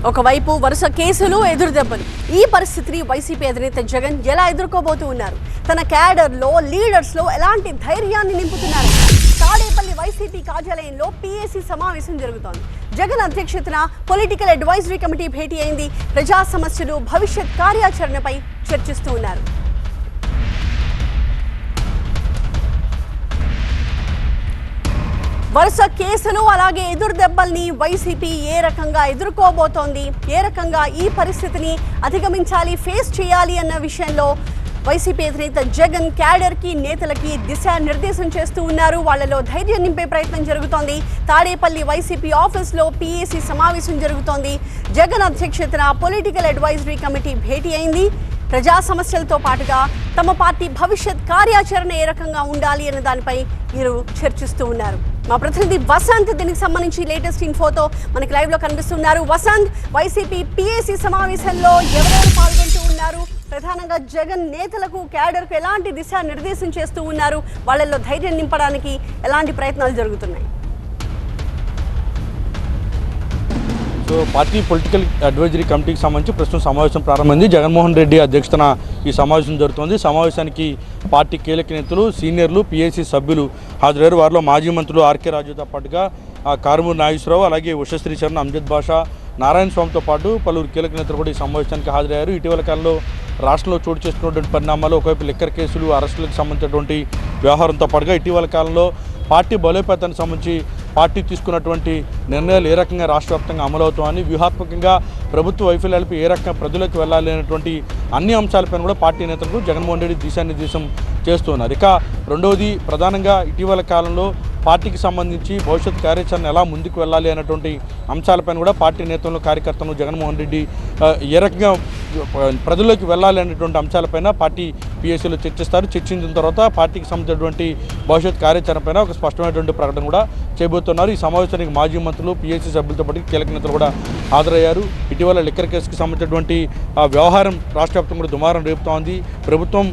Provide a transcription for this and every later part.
ఒకవైపు వరుస కేసులు ఎదురుదెబ్బలు. ఈ పరిస్థితిని వైసీపీ అధినేత జగన్ ఎలా ఎదుర్కోబోతూ ఉన్నారు? తన క్యాడర్లో లీడర్స్లో ఎలాంటి ధైర్యాన్ని నింపుతున్నారు? తాడేపల్లి వైసీపీ కార్యాలయంలో పీఏసీ సమావేశం జరుగుతోంది. జగన్ అధ్యక్షతన పొలిటికల్ అడ్వైజరీ కమిటీ భేటీ అయింది. ప్రజా సమస్యలు, భవిష్యత్ కార్యాచరణపై చర్చిస్తూ ఉన్నారు. వరుస కేసులు అలాగే ఎదురుదెబ్బల్ని వైసీపీ ఏ రకంగా ఎదుర్కోబోతోంది, ఏ రకంగా ఈ పరిస్థితిని అధిగమించాలి, ఫేస్ చేయాలి అన్న విషయంలో వైసీపీ అధినేత జగన్ క్యాడర్కి, నేతలకి దిశానిర్దేశం చేస్తూ ఉన్నారు. వాళ్లలో ధైర్యం నింపే ప్రయత్నం జరుగుతోంది. తాడేపల్లి వైసీపీ ఆఫీస్లో పీఏసీ సమావేశం జరుగుతోంది. జగన్ అధ్యక్షతన పొలిటికల్ అడ్వైజరీ కమిటీ భేటీ అయింది. ప్రజా సమస్యలతో పాటుగా తమ పార్టీ భవిష్యత్ కార్యాచరణ ఏ రకంగా ఉండాలి అనే దానిపై వీరు చర్చిస్తూ ఉన్నారు. మా ప్రతినిధి వసంత్ దీనికి సంబంధించి లేటెస్ట్ ఇన్ఫోతో మనకి లైవ్ లో కనిపిస్తున్నారు. వసంత్, వైసీపీ పీఏసీ సమావేశంలో ఎవరెవరు పాల్గొంటూ ఉన్నారు? ప్రధానంగా జగన్ నేతలకు, క్యాడర్కు ఎలాంటి దిశానిర్దేశం చేస్తూ ఉన్నారు? వాళ్ళల్లో ధైర్యం నింపడానికి ఎలాంటి ప్రయత్నాలు జరుగుతున్నాయి? సో పార్టీ పొలిటికల్ అడ్వైజరీ కమిటీకి సంబంధించి ప్రస్తుతం సమావేశం ప్రారంభమైంది. జగన్మోహన్ రెడ్డి అధ్యక్షతన ఈ సమావేశం జరుగుతోంది. సమావేశానికి పార్టీ కీలక నేతలు, సీనియర్లు, పీఏసీ సభ్యులు హాజరయ్యారు. వారిలో మాజీ మంత్రులు ఆర్కే రాజుతో పాటుగా కారుమూరి నాగేశ్వరరావు, అలాగే ఉషశ్రీ శర్మ, అంజద్ బాషా, నారాయణ స్వామితో పాటు పలువురు కీలక నేతలు కూడా ఈ సమావేశానికి హాజరయ్యారు. ఇటీవల కాలంలో రాష్ట్రంలో చోటు చేసుకున్నటువంటి పరిణామాలు, ఒకవైపు లిక్కర్ కేసులు, అరెస్టులకు సంబంధించినటువంటి వ్యవహారంతో పాటుగా ఇటీవల కాలంలో పార్టీ బలోపేతానికి సంబంధించి పార్టీ తీసుకున్నటువంటి నిర్ణయాలు ఏ రకంగా రాష్ట్ర వ్యాప్తంగా అమలవుతామని, వ్యూహాత్మకంగా ప్రభుత్వ వైఫల్యాలపై ఏ రకంగా ప్రజలకు వెళ్ళాలి అనేటువంటి అన్ని అంశాలపైన కూడా పార్టీ నేతలకు జగన్మోహన్ రెడ్డి దిశానిర్దేశం చేస్తున్నారు. ఇక రెండవది ప్రధానంగా ఇటీవల కాలంలో పార్టీకి సంబంధించి భవిష్యత్ కార్యాచరణ ఎలా ముందుకు వెళ్ళాలి అనేటువంటి అంశాలపైన కూడా పార్టీ నేతలు, కార్యకర్తలు జగన్మోహన్ రెడ్డి ఏ రకంగా ప్రజల్లోకి వెళ్ళాలి అనేటువంటి అంశాలపైన పార్టీ పీఏసీలో చర్చిస్తారు. చర్చించిన తర్వాత పార్టీకి సంబంధించినటువంటి భవిష్యత్ కార్యాచరణ పైన ఒక స్పష్టమైనటువంటి ప్రకటన కూడా చేయబోతున్నారు. ఈ సమావేశానికి మాజీ మంత్రులు, పీఏసీ సభ్యులతో పాటు కీలక నేతలు కూడా హాజరయ్యారు. ఇటీవల లిక్కర్ కేసుకి సంబంధించినటువంటి వ్యవహారం రాష్ట్ర వ్యాప్తంగా కూడా దుమారం రేపుతోంది. ప్రభుత్వం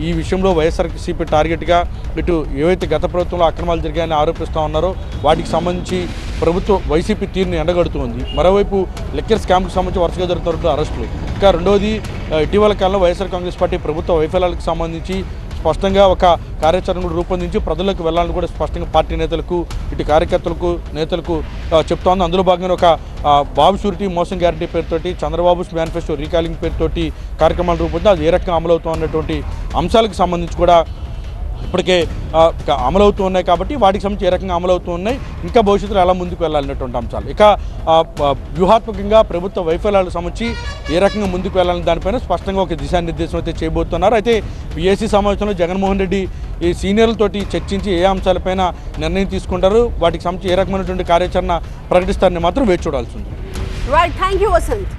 ఈ విషయంలో వైఎస్ఆర్సీపీ టార్గెట్గా ఇటు ఏవైతే గత ప్రభుత్వంలో అక్రమాలు జరిగాయని ఆరోపిస్తూ ఉన్నారో వాటికి సంబంధించి ప్రభుత్వం వైసీపీ తీరుని ఎండగడుతుంది. మరోవైపు లిక్కర్ స్కామ్కి సంబంధించి వరుసగా జరుగుతున్న అరెస్టులు. ఇంకా రెండవది ఇటీవల కాలంలో వైఎస్ఆర్ కాంగ్రెస్ పార్టీ ప్రభుత్వ వైఫల్యాలకు సంబంధించి స్పష్టంగా ఒక కార్యాచరణ రూపొందించి ప్రజలకు వెళ్ళాలని కూడా స్పష్టంగా పార్టీ నేతలకు, ఇటు కార్యకర్తలకు, నేతలకు చెప్తోంది. అందులో భాగంగా ఒక బాబు షూరిటీ మోసం గ్యారంటీ పేరుతోటి, చంద్రబాబు మేనిఫెస్టో రీకాలింగ్ పేరుతోటి కార్యక్రమాలు రూపొంది అది ఏ రకంగా అమలవుతూ ఉన్నటువంటి అంశాలకు సంబంధించి కూడా ఇప్పటికే అమలవుతూ ఉన్నాయి. కాబట్టి వాటికి సంబంధించి ఏ రకంగా అమలవుతూ ఉన్నాయి, ఇంకా భవిష్యత్తులో ఎలా ముందుకు వెళ్ళాలనేటువంటి అంశాలు. ఇక వ్యూహాత్మకంగా ప్రభుత్వ వైఫల్యాలకు సంబంధించి ఏ రకంగా ముందుకు వెళ్ళాలని దానిపైన స్పష్టంగా ఒక దిశానిర్దేశం అయితే చేయబోతున్నారు. అయితే పీఏసీ సమావేశంలో జగన్మోహన్ రెడ్డి ఈ సీనియర్లతోటి చర్చించి ఏ అంశాలపైన నిర్ణయం తీసుకుంటారు, వాటికి సంబంధించి ఏ రకమైనటువంటి కార్యాచరణ ప్రకటిస్తారని మాత్రం వేచి చూడాల్సి ఉంది. Right, thank you Vasant.